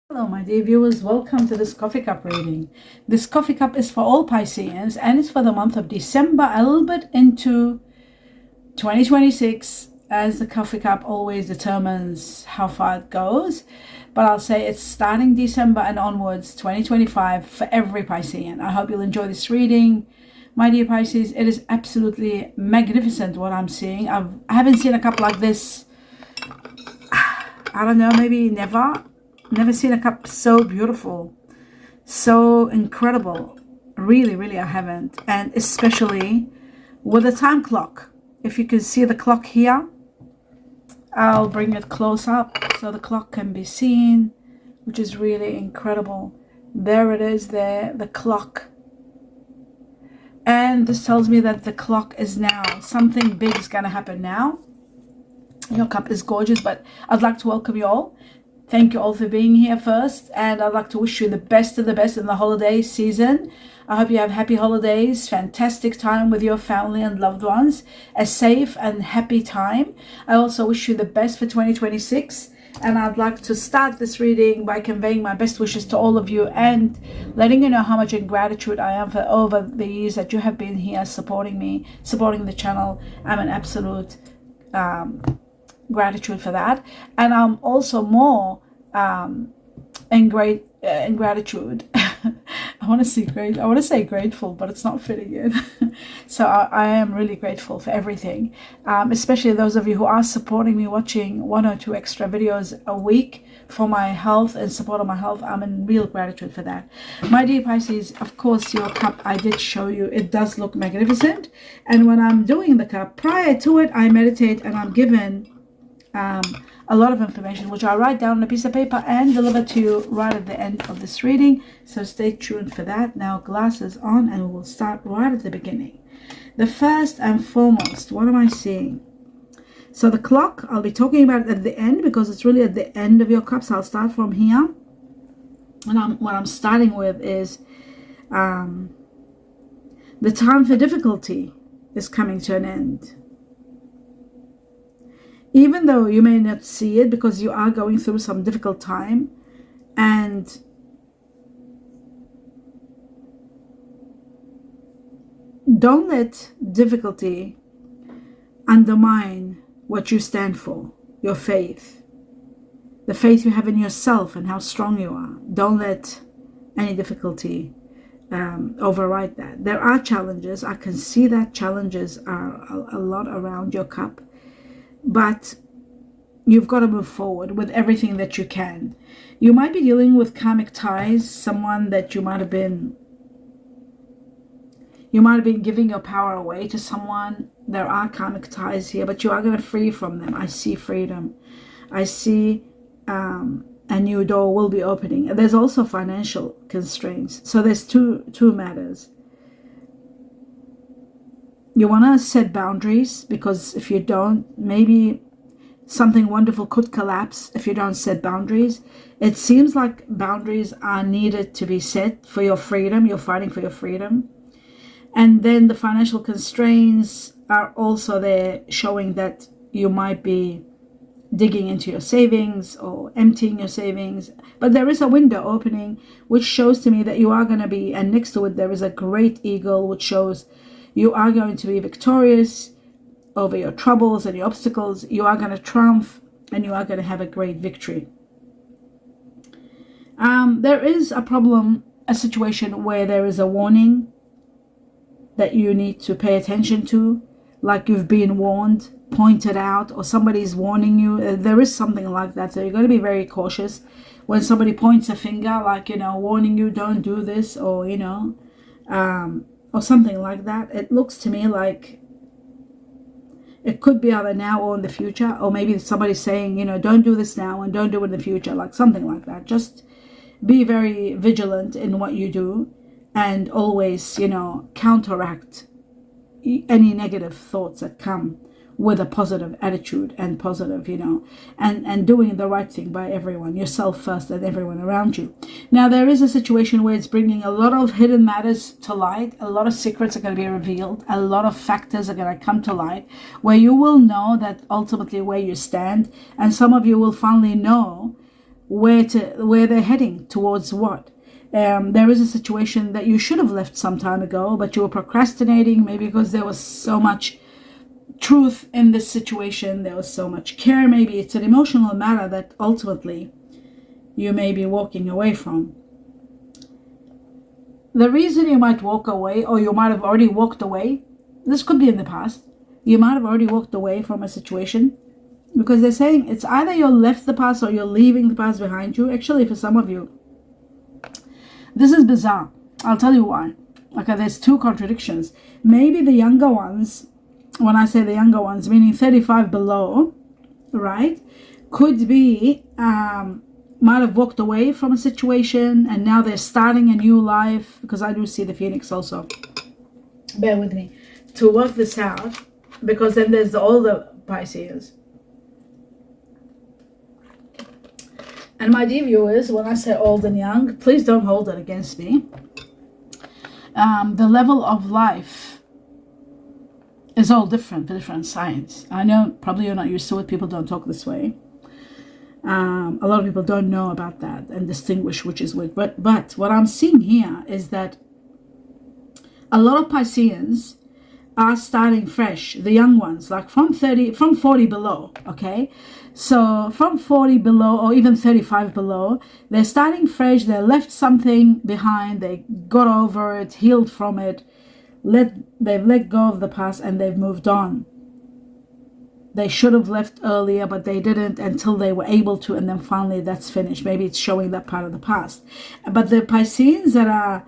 Hello, my dear viewers. Welcome to this coffee cup reading. This coffee cup is for all Pisceans and it's for the month of December, a little bit into 2026, as the coffee cup always determines how far it goes. But I'll say it's starting December and onwards, 2025, for every Piscean. I hope you'll enjoy this reading. My dear Pisces, it is absolutely magnificent what I'm seeing. I haven't seen a cup like this, I don't know, maybe never seen a cup so beautiful, so incredible. Really, I haven't. And especially with the time clock. If you can see the clock here, I'll bring it close up so the clock can be seen, which is really incredible. There it is there, the clock. And this tells me that the clock is now, something big is going to happen now. Your cup is gorgeous, but I'd like to welcome you all. Thank you all for being here first, and I'd like to wish you the best of the best in the holiday season. I hope you have happy holidays, fantastic time with your family and loved ones, a safe and happy time. I also wish you the best for 2026, and I'd like to start this reading by conveying my best wishes to all of you and letting you know how much in gratitude I am for over the years that you have been here supporting me, supporting the channel. I'm an absolute gratitude for that, and I'm also more in gratitude. I want to say grateful, but it's not fitting in. So I am really grateful for everything, especially those of you who are supporting me, watching 1 or 2 extra videos a week for my health and support of my health. I'm in real gratitude for that. My dear Pisces, of course, your cup, I did show you, it does look magnificent. And when I'm doing the cup, prior to it, I meditate and I'm given a lot of information, which I'll write down on a piece of paper and deliver to you right at the end of this reading. So stay tuned for that. Now, glasses on, and we'll start right at the beginning. The first and foremost, what am I seeing? So the clock, I'll be talking about it at the end because it's really at the end of your cups. I'll start from here. And what I'm starting with is the time for difficulty is coming to an end. Even though you may not see it because you are going through some difficult time, and don't let difficulty undermine what you stand for, your faith, the faith you have in yourself and how strong you are. Don't let any difficulty override that. There are challenges. I can see that challenges are a lot around your cup. But you've got to move forward with everything that you can. You might be dealing with karmic ties, someone that you might have been giving your power away to someone. There are karmic ties here, but you are going to free from them. I see freedom. I see a new door will be opening. There's also financial constraints. So there's two matters. You want to set boundaries, because if you don't, maybe something wonderful could collapse if you don't set boundaries. It seems like boundaries are needed to be set for your freedom. You're fighting for your freedom. And then the financial constraints are also there, showing that you might be digging into your savings or emptying your savings. But there is a window opening, which shows to me that you are going to be, and next to it there is a great eagle, which shows you are going to be victorious over your troubles and your obstacles. You are going to triumph and you are going to have a great victory. There is a problem, a situation where there is a warning that you need to pay attention to, like you've been warned, pointed out, or somebody's warning you. There is something like that. So you're going to be very cautious when somebody points a finger, like, warning you, don't do this, or, or something like that. It looks to me like it could be either now or in the future, or maybe somebody's saying, don't do this now and don't do it in the future, like something like that. Just be very vigilant in what you do, and always, counteract any negative thoughts that come with a positive attitude and positive, and doing the right thing by everyone, yourself first and everyone around you. Now, there is a situation where it's bringing a lot of hidden matters to light. A lot of secrets are going to be revealed. A lot of factors are going to come to light, where you will know that ultimately where you stand. And some of you will finally know where they're heading towards what. There is a situation that you should have left some time ago, but you were procrastinating, maybe because there was so much truth in this situation, there was so much care. Maybe it's an emotional matter that ultimately you may be walking away from. The reason you might walk away, or you might have already walked away, this could be in the past, you might have already walked away from a situation, because they're saying it's either you left the past or you're leaving the past behind you. Actually, for some of you, this is bizarre. I'll tell you why. Okay, there's two contradictions. Maybe the younger ones, when I say the younger ones, meaning 35 below, right, could be, might have walked away from a situation and now they're starting a new life, because I do see the Phoenix also. Bear with me. To work this out, because then there's the older Pisces. And my dear viewers, when I say old and young, please don't hold it against me. The level of life is all different for different signs. I know probably you're not used to it. People don't talk this way. A lot of people don't know about that and distinguish which is which. But what I'm seeing here is that a lot of Pisceans are starting fresh, the young ones, like from 40 below, okay? So from 40 below or even 35 below, they're starting fresh. They left something behind. They got over it, healed from it. They've let go of the past and they've moved on. They should have left earlier, but they didn't until they were able to, and then finally that's finished. Maybe it's showing that part of the past. But the Pisceans that are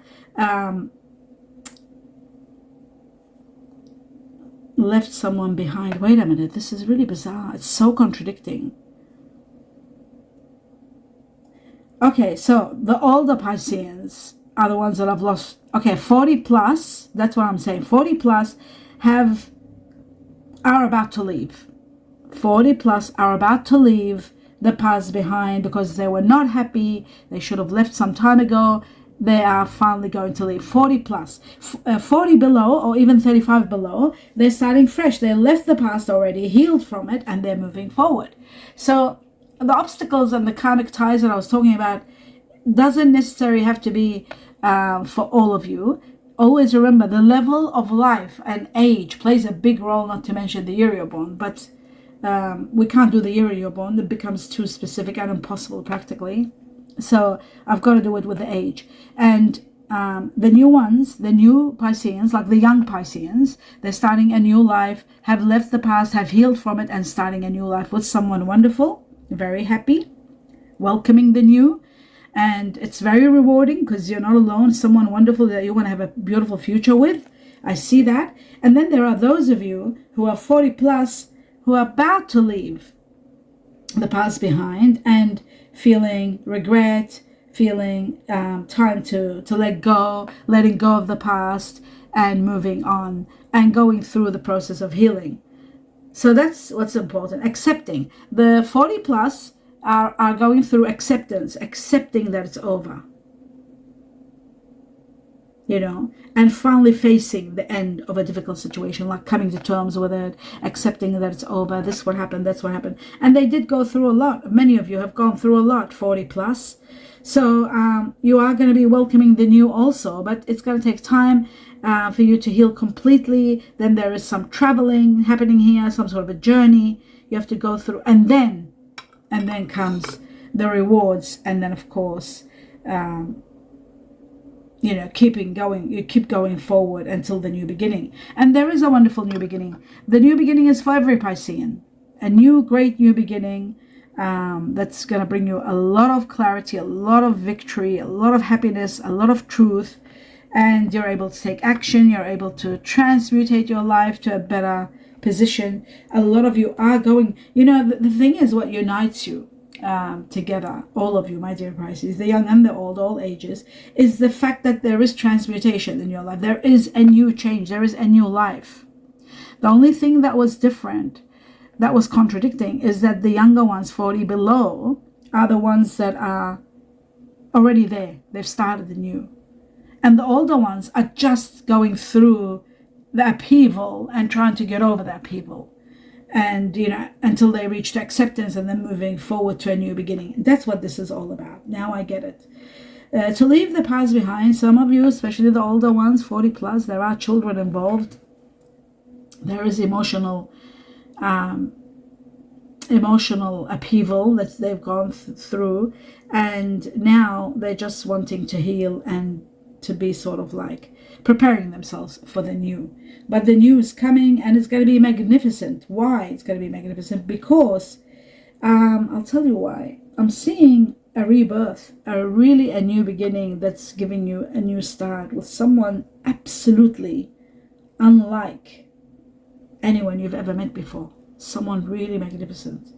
left someone behind. Wait a minute, this is really bizarre. It's so contradicting. Okay, so the older Pisceans are the ones that have lost. Okay, 40 plus, that's what I'm saying. 40 plus are about to leave. 40 plus are about to leave the past behind because they were not happy. They should have left some time ago. They are finally going to leave. 40 plus. 40 below or even 35 below, they're starting fresh. They left the past already, healed from it, and they're moving forward. So the obstacles and the karmic ties that I was talking about doesn't necessarily have to be for all of you. Always remember the level of life and age plays a big role, not to mention the year you're born. But we can't do the year you're born. It becomes too specific and impossible practically. So I've got to do it with the age. And the new ones, the new Pisceans, like the young Pisceans, they're starting a new life, have left the past, have healed from it, and starting a new life with someone wonderful, very happy, welcoming the new. And it's very rewarding because you're not alone, someone wonderful that you want to have a beautiful future with. I see that. And then there are those of you who are 40 plus who are about to leave the past behind and feeling regret, feeling time to let go, letting go of the past and moving on and going through the process of healing. So that's what's important. Accepting. The 40 plus are going through acceptance, accepting that it's over. You know, and finally facing the end of a difficult situation, like coming to terms with it, accepting that it's over, this is what happened, that's what happened. And they did go through a lot. Many of you have gone through a lot, 40 plus. So you are going to be welcoming the new also, but it's going to take time for you to heal completely. Then there is some traveling happening here, some sort of a journey you have to go through. And then comes the rewards. And then, of course, you know, you keep going forward until the new beginning. And there is a wonderful new beginning. The new beginning is for every Piscean. A new, great new beginning that's going to bring you a lot of clarity, a lot of victory, a lot of happiness, a lot of truth. And you're able to take action. You're able to transmutate your life to a better position. A lot of you are going, you know, the thing is what unites you together, all of you, my dear Pisces, the young and the old, all ages, is the fact that there is transmutation in your life. There is a new change. There is a new life. The only thing that was different, that was contradicting, is that the younger ones, 40 below, are the ones that are already there. They've started the new. And the older ones are just going through the upheaval and trying to get over the upheaval. and until they reach to acceptance and then moving forward to a new beginning. That's what this is all about. Now I get it. To leave the past behind. Some of you, especially the older ones, 40 plus, there are children involved. There is emotional upheaval that they've gone through, and now they're just wanting to heal and to be sort of like preparing themselves for the new. But the new is coming, and it's going to be magnificent. Why it's going to be magnificent? Because I'll tell you why. I'm seeing a rebirth, a new beginning that's giving you a new start with someone absolutely unlike anyone you've ever met before. Someone really magnificent.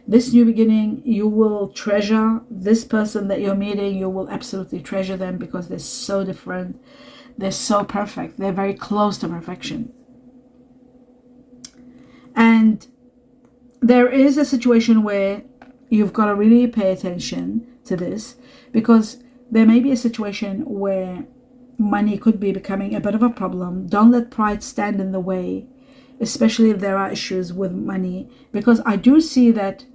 This new beginning, you will treasure this person that you're meeting. You will absolutely treasure them because they're so different. They're so perfect. They're very close to perfection. And there is a situation where you've got to really pay attention to this, because there may be a situation where money could be becoming a bit of a problem. Don't let pride stand in the way, especially if there are issues with money, because I do see that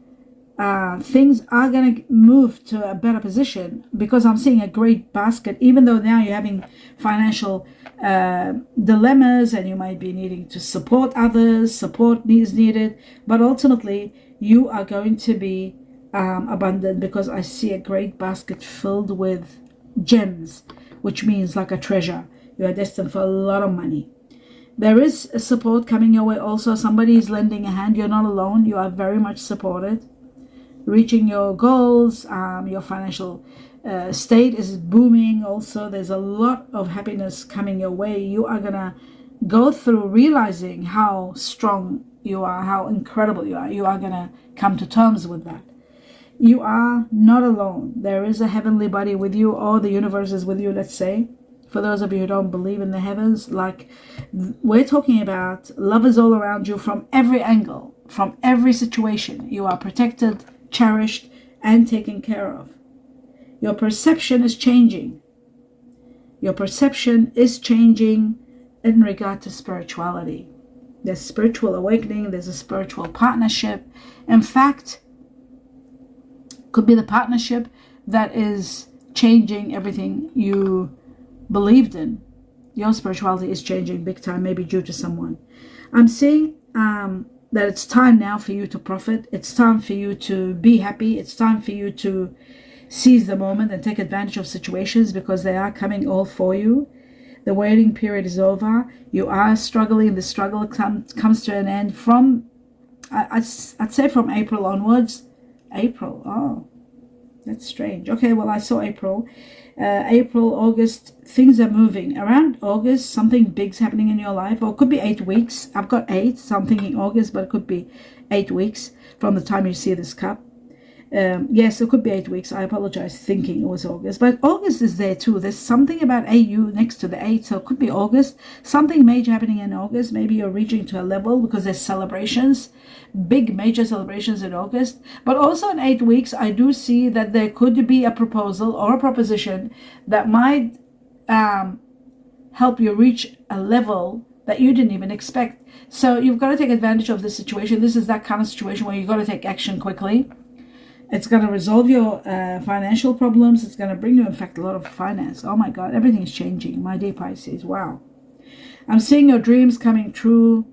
things are going to move to a better position, because I'm seeing a great basket, even though now you're having financial dilemmas and you might be needing to support others. Support is needed, but ultimately you are going to be abundant, because I see a great basket filled with gems, which means like a treasure. You are destined for a lot of money. There is a support coming your way also. Somebody is lending a hand. You're not alone. You are very much supported. Reaching your goals, your financial state is booming also. There's a lot of happiness coming your way. You are going to go through realizing how strong you are, how incredible you are. You are going to come to terms with that. You are not alone. There is a heavenly body with you, or the universe is with you, let's say. For those of you who don't believe in the heavens, like we're talking about, love is all around you from every angle, from every situation. You are protected, cherished, and taken care of. Your perception is changing. Your perception is changing in regard to spirituality. There's spiritual awakening. There's a spiritual partnership. In fact, could be the partnership that is changing everything you believed in. Your spirituality is changing big time, maybe due to someone. I'm seeing that it's time now for you to profit. It's time for you to be happy. It's time for you to seize the moment and take advantage of situations, because they are coming all for you. The waiting period is over. You are struggling. The struggle comes to an end from, I'd say from April onwards. April, oh, that's strange. Okay, well, I saw April, August, things are moving. Around August, something big's happening in your life, or it could be 8 weeks. I've got 8, so I'm thinking August, but it could be 8 weeks from the time you see this cup. Yes, it could be 8 weeks. I apologize, thinking it was August, but August is there too. There's something about AU next to the 8, so it could be August. Something major happening in August. Maybe you're reaching to a level because there's celebrations, big major celebrations in August. But also in 8 weeks, I do see that there could be a proposal or a proposition that might help you reach a level that you didn't even expect. So you've got to take advantage of this situation. This is that kind of situation where you've got to take action quickly. It's going to resolve your financial problems. It's going to bring you, in fact, a lot of finance. Oh my God, everything is changing. My dear Pisces, wow. I'm seeing your dreams coming true.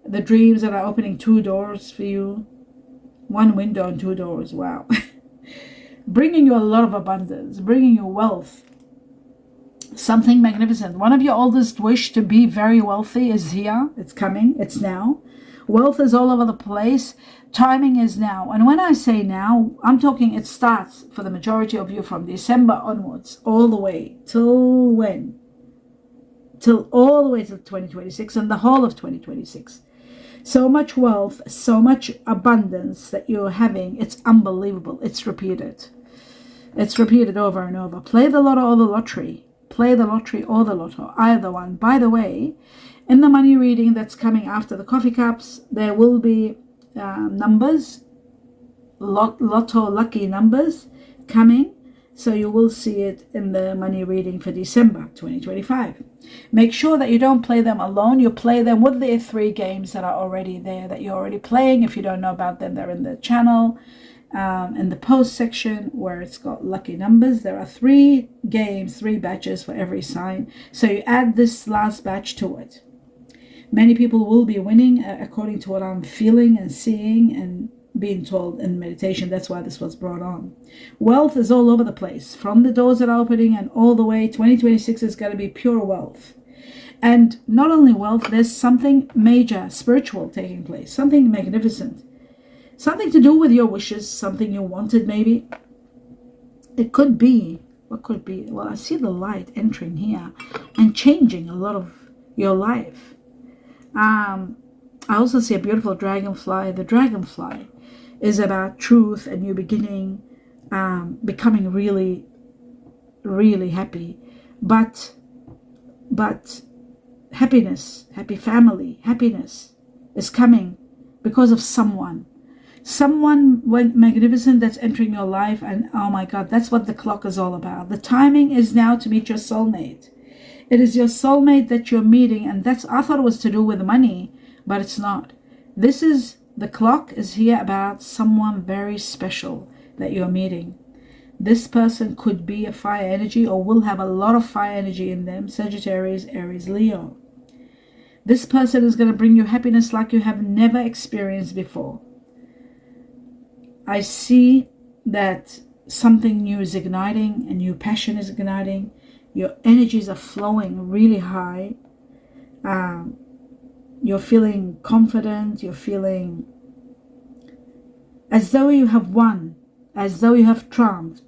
The dreams that are opening 2 doors for you. 1 window and 2 doors, wow. Bringing you a lot of abundance, bringing you wealth. Something magnificent. One of your oldest wish to be very wealthy is here. It's coming. It's now. Wealth is all over the place. Timing is now. And when I say now, I'm talking it starts for the majority of you from December onwards, all the way till when? Till all the way to 2026 and the whole of 2026. So much wealth, so much abundance that you're having. It's unbelievable. It's repeated. It's repeated over and over. Play the lotto or the lottery. Play the lottery or the lotto, either one. By the way, in the money reading that's coming after the coffee cups, there will be numbers, lotto lucky numbers coming. So you will see it in the money reading for December 2025. Make sure that you don't play them alone. You play them with the 3 games that are already there, that you're already playing. If you don't know about them, they're in the channel. In the post section where it's got lucky numbers, there are 3 games, 3 batches for every sign. So you add this last batch to it. Many people will be winning according to what I'm feeling and seeing and being told in meditation. That's why this was brought on. Wealth is all over the place, from the doors that are opening and all the way. 2026 is going to be pure wealth. And not only wealth, there's something major, spiritual taking place, something magnificent, something to do with your wishes, something you wanted maybe. It could be, what could be? Well, I see the light entering here and changing a lot of your life. I also see a beautiful dragonfly. The dragonfly is about truth, a new beginning, becoming really, really happy. But happiness, happy family, happiness is coming because of someone magnificent that's entering your life. And oh my God, that's what the clock is all about. The timing is now to meet your soulmate. It is your soulmate that you're meeting, and I thought it was to do with money, but it's not. The clock is here about someone very special that you're meeting. This person could be a fire energy or will have a lot of fire energy in them. Sagittarius, Aries, Leo. This person is going to bring you happiness like you have never experienced before. I see that something new is igniting, a new passion is igniting. Your energies are flowing really high. You're feeling confident. You're feeling as though you have won, as though you have triumphed,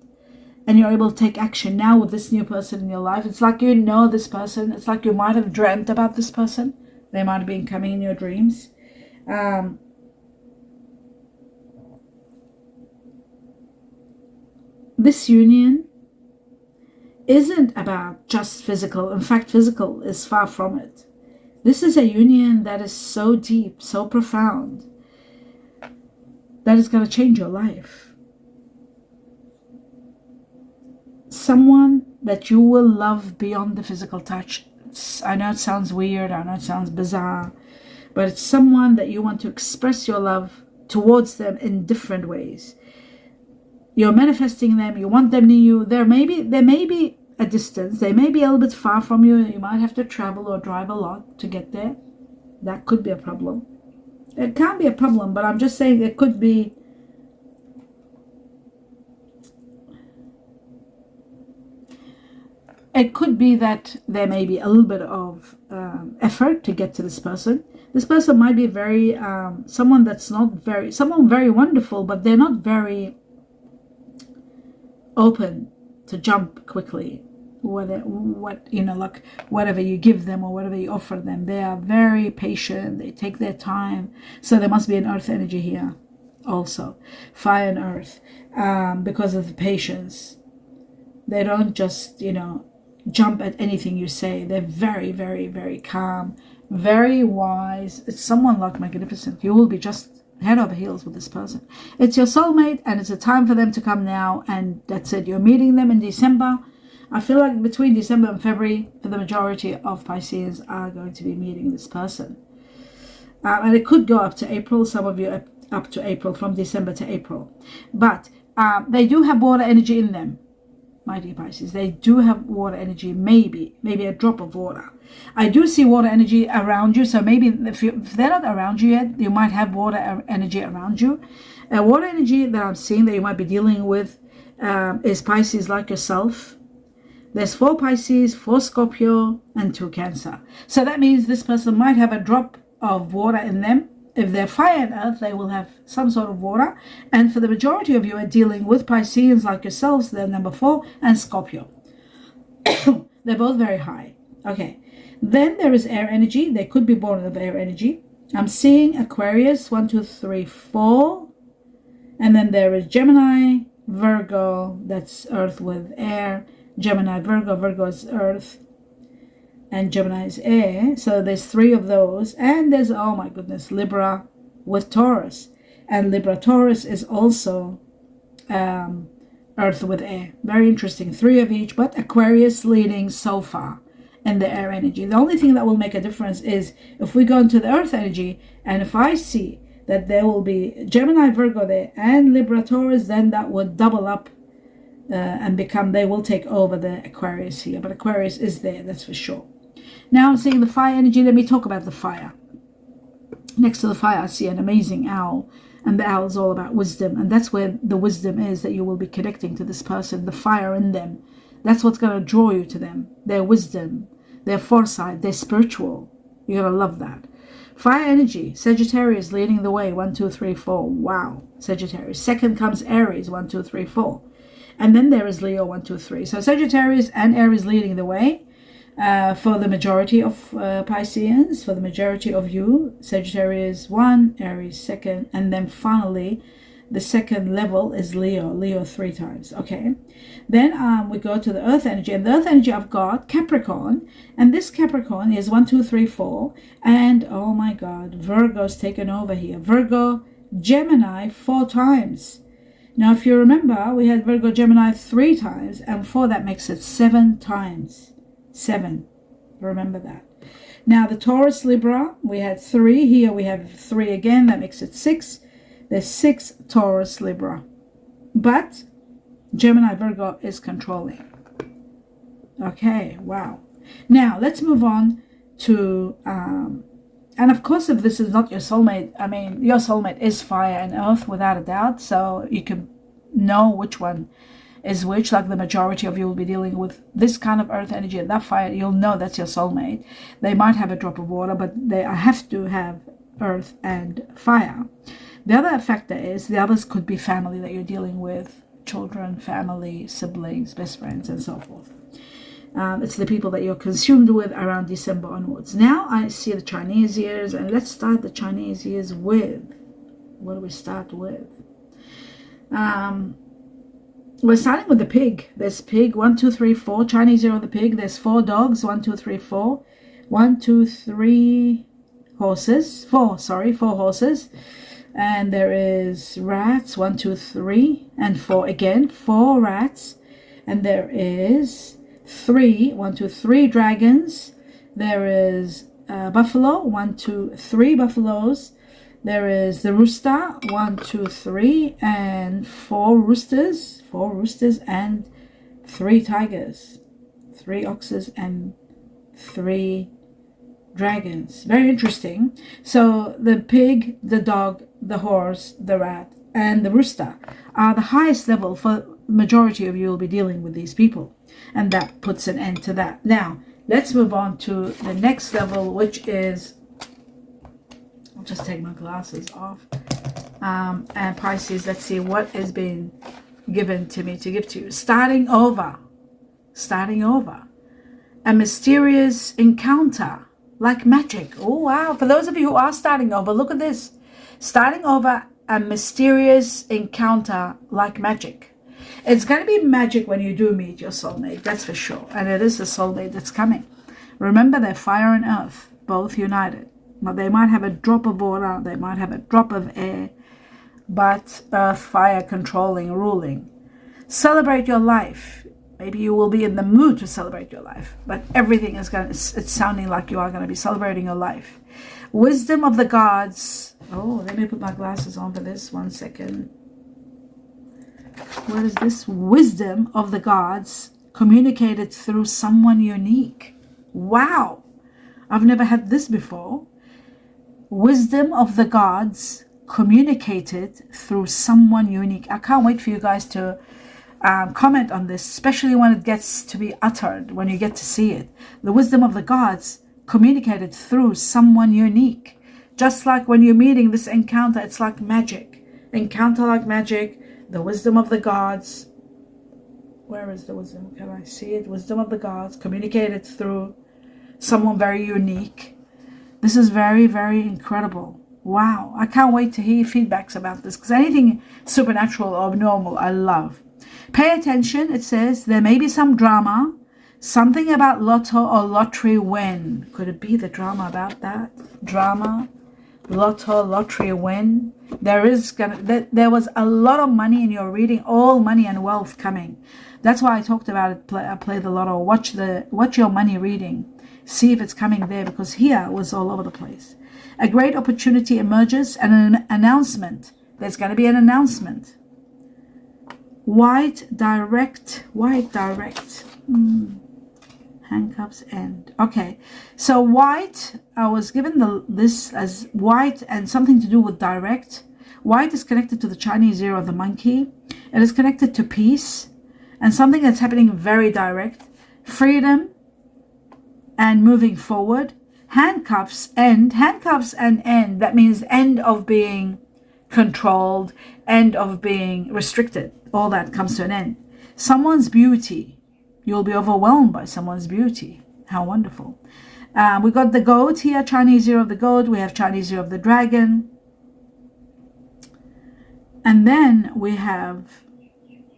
and you're able to take action now with this new person in your life. It's like you know this person. It's like you might have dreamt about this person. They might have been coming in your dreams. This union isn't about just physical. In fact, physical is far from it. This is a union that is so deep, so profound, that is going to change your life. Someone that you will love beyond the physical touch. I know it sounds weird, I know it sounds bizarre, but it's someone that you want to express your love towards them in different ways. You're manifesting them, you want them near you. There may be a distance, they may be a little bit far from you. You might have to travel or drive a lot to get there. That could be a problem. It can't be a problem, but I'm just saying it could be. It could be that there may be a little bit of effort to get to this person. This person might be someone very wonderful, but they're not very open to jump quickly. Like whatever you give them or whatever you offer them, they are very patient. They take their time. So there must be an earth energy here also, fire and earth, because of the patience. They don't just jump at anything you say. They're very, very, very calm, very wise. It's someone like magnificent. You will be just head over heels with this person. It's your soulmate, and it's a time for them to come now, and that's it. You're meeting them in December. I feel like between December and February, for the majority of Pisces, are going to be meeting this person. And it could go up to April. Some of you up to April, from December to April. But they do have water energy in them, my dear Pisces. They do have water energy, maybe a drop of water. I do see water energy around you, so maybe if they're not around you yet, you might have water energy around you. Water energy that I'm seeing that you might be dealing with is Pisces like yourself. There's 4 Pisces, 4 Scorpio, and 2 Cancer. So that means this person might have a drop of water in them. If they're fire and earth, they will have some sort of water. And for the majority of you are dealing with Pisceans like yourselves, they're number 4, and Scorpio. They're both very high. Okay. Then there is air energy. They could be born of air energy. I'm seeing Aquarius, 1, 2, 3, 4. And then there is Gemini, Virgo, that's earth with air. Gemini, Virgo is earth. And Gemini is air. So there's 3 of those. And there's, oh my goodness, Libra with Taurus. And Libra Taurus is also earth with air. Very interesting. 3 of each, but Aquarius leading so far in the air energy. The only thing that will make a difference is if we go into the earth energy, and if I see that there will be Gemini, Virgo there, and Libra, Taurus, then that would double up and become, they will take over the Aquarius here. But Aquarius is there, that's for sure. Now I'm seeing the fire energy. Let me talk about the fire. Next to the fire, I see an amazing owl. And the owl is all about wisdom. And that's where the wisdom is, that you will be connecting to this person, the fire in them. That's what's going to draw you to them. Their wisdom, their foresight, their spiritual. You're going to love that. Fire energy, Sagittarius leading the way, 1, 2, 3, 4. Wow, Sagittarius. Second comes Aries, 1, 2, 3, 4. And then there is Leo, 1, 2, 3. So Sagittarius and Aries leading the way for the majority of Pisceans, for the majority of you. Sagittarius 1, Aries 2nd, and then finally the second level is Leo 3 times. Okay, then we go to the earth energy, and the earth energy I've got Capricorn, and this Capricorn is 1, 2, 3, 4, and oh my God, Virgo's taken over here. Virgo Gemini 4 times. Now if you remember, we had Virgo Gemini 3 times, and 4, that makes it 7 times. 7, remember that. Now the Taurus Libra, we had 3 here, we have 3 again, that makes it 6. There's 6 Taurus Libra, but Gemini Virgo is controlling. Okay, wow. Now let's move on to and of course, if this is not your soulmate, I mean, your soulmate is fire and earth without a doubt, so you can know which one is which. Like the majority of you will be dealing with this kind of earth energy and that fire. You'll know that's your soulmate. They might have a drop of water, but they have to have earth and fire. The other factor is the others could be family that you're dealing with, children, family, siblings, best friends, and so forth. It's the people that you're consumed with around December onwards. Now I see the Chinese years, and let's start the Chinese years with, what do we start with? We're starting with the pig. There's pig, 1, 2, 3, 4. Chinese year of the pig. There's 4 dogs, 1, 2, 3, 4. 1, 2, 3 horses. 4 horses. And there is rats, 1, 2, 3, and 4 again. 4 rats. And there is 3, 1, 2, 3 dragons. There is buffalo, 1, 2, 3 buffaloes. There is the rooster, 1, 2, 3, and 4 roosters. 4 roosters and 3 tigers. 3 oxes and 3 dragons. Very interesting. So the pig, the dog, the horse, the rat, and the rooster are the highest level. For the majority of you will be dealing with these people, and that puts an end to that. Now let's move on to the next level, which is, I'll just take my glasses off, and Pisces. Let's see what has been given to me to give to you. Starting over, a mysterious encounter like magic. Oh wow, for those of you who are starting over, look at this. Starting over, a mysterious encounter like magic. It's going to be magic when you do meet your soulmate, that's for sure. And it is the soulmate that's coming. Remember, they're fire and earth, both united. But they might have a drop of water, they might have a drop of air, but earth, fire controlling, ruling. Celebrate your life. Maybe you will be in the mood to celebrate your life, but everything is it's sounding like you are going to be celebrating your life. Wisdom of the gods. Oh, let me put my glasses on for this. 1 second. What is this? Wisdom of the gods communicated through someone unique. Wow. I've never had this before. Wisdom of the gods communicated through someone unique. I can't wait for you guys to comment on this, especially when it gets to be uttered, when you get to see it. The wisdom of the gods communicated through someone unique. Just like when you're meeting this encounter, it's like magic. Encounter like magic. The wisdom of the gods. Where is the wisdom? Can I see it? Wisdom of the gods communicated through someone very unique. This is very, very incredible. Wow. I can't wait to hear feedbacks about this, because anything supernatural or abnormal, I love. Pay attention. It says there may be some drama, something about lotto or lottery win. Could it be the drama about that? Drama, lottery win. There was a lot of money in your reading, all money and wealth coming. That's why I talked about it. Play the lotto. Watch your money reading. See if it's coming there, because here it was all over the place. A great opportunity emerges and an announcement. There's going to be an announcement. White direct. Handcuffs end. Okay, so white, I was given this as white and something to do with direct. White is connected to the Chinese year of the monkey. It is connected to peace and something that's happening very direct. Freedom and moving forward. Handcuffs and end. That means end of being controlled, end of being restricted. All that comes to an end. Someone's beauty. You'll be overwhelmed by someone's beauty. How wonderful. We got the goat here, Chinese year of the goat. We have Chinese year of the dragon. And then we have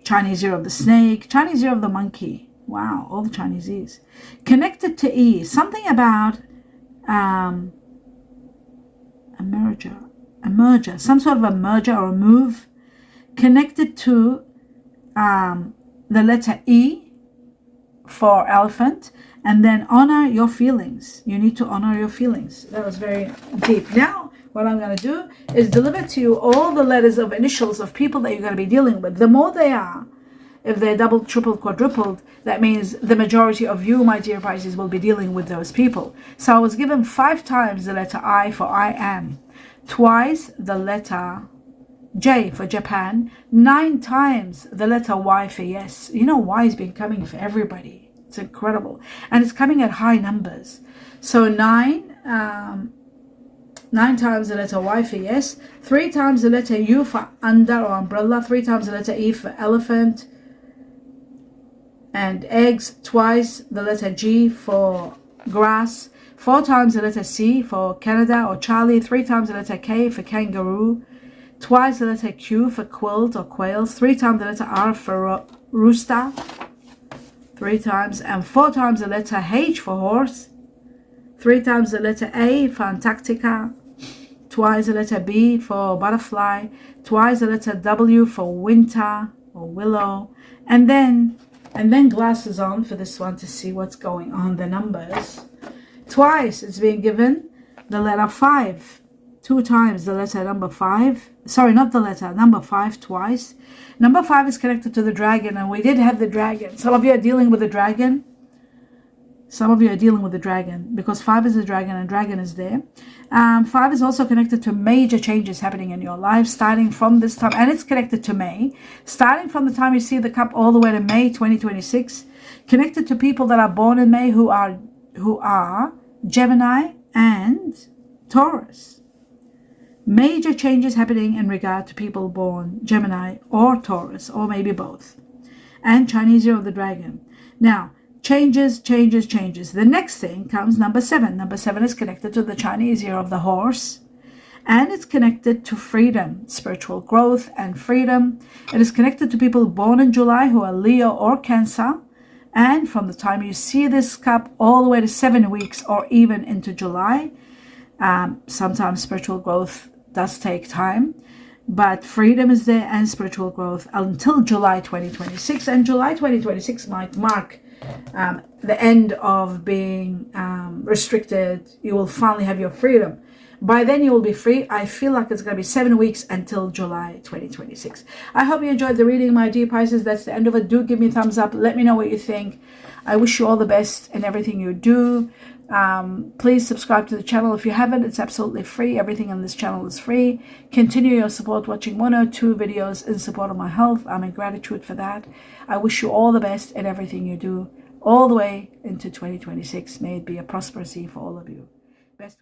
Chinese year of the snake, Chinese year of the monkey. Wow, all the Chinese E's. Connected to E, something about a merger, some sort of a merger or a move. Connected to the letter E for elephant, and then honor your feelings. You need to honor your feelings. That was very deep. Now, what I'm going to do is deliver to you all the letters of initials of people that you're going to be dealing with. The more they are, if they're doubled, tripled, quadrupled, that means the majority of you, my dear Pisces, will be dealing with those people. So I was given 5 times the letter I for I am, twice the letter J for Japan, 9 times the letter Y for yes. You know, Y has been coming for everybody. It's incredible. And it's coming at high numbers. So 9 times the letter Y for yes, 3 times the letter U for under or umbrella, 3 times the letter E for elephant and eggs, twice the letter G for grass, 4 times the letter C for Canada or Charlie, 3 times the letter K for kangaroo, twice the letter Q for quilt or quails, 3 times the letter R for rooster, 3 times, and 4 times the letter H for horse, 3 times the letter A for Antarctica, twice the letter B for butterfly, twice the letter W for winter or willow, and then glasses on for this one to see what's going on, the numbers. Twice it's being given the letter 5. 2 times the letter number 5. Sorry, not the letter, number 5 twice. Number 5 is connected to the dragon, and we did have the dragon. Some of you are dealing with the dragon. Some of you are dealing with the dragon because 5 is the dragon and dragon is there. 5 is also connected to major changes happening in your life starting from this time, and it's connected to May. Starting from the time you see the cup all the way to May 2026. Connected to people that are born in May who are Gemini and Taurus. Major changes happening in regard to people born Gemini or Taurus, or maybe both. And Chinese year of the dragon. Now, changes. The next thing comes number 7. Number 7 is connected to the Chinese year of the horse. And it's connected to freedom, spiritual growth and freedom. It is connected to people born in July who are Leo or Cancer. And from the time you see this cup all the way to 7 weeks or even into July, sometimes spiritual growth does take time, but freedom is there and spiritual growth until July 2026. And July 2026 might mark the end of being restricted. You will finally have your freedom. By then you will be free. I feel like it's going to be 7 weeks until July 2026. I hope you enjoyed the reading, my dear Pisces. That's the end of it. Do give me a thumbs up. Let me know what you think. I wish you all the best in everything you do. Please subscribe to the channel if you haven't. It's absolutely free. Everything on this channel is free. Continue your support watching 1 or 2 videos in support of my health. I'm in gratitude for that. I wish you all the best in everything you do all the way into 2026. May it be a prosperous year for all of you. Best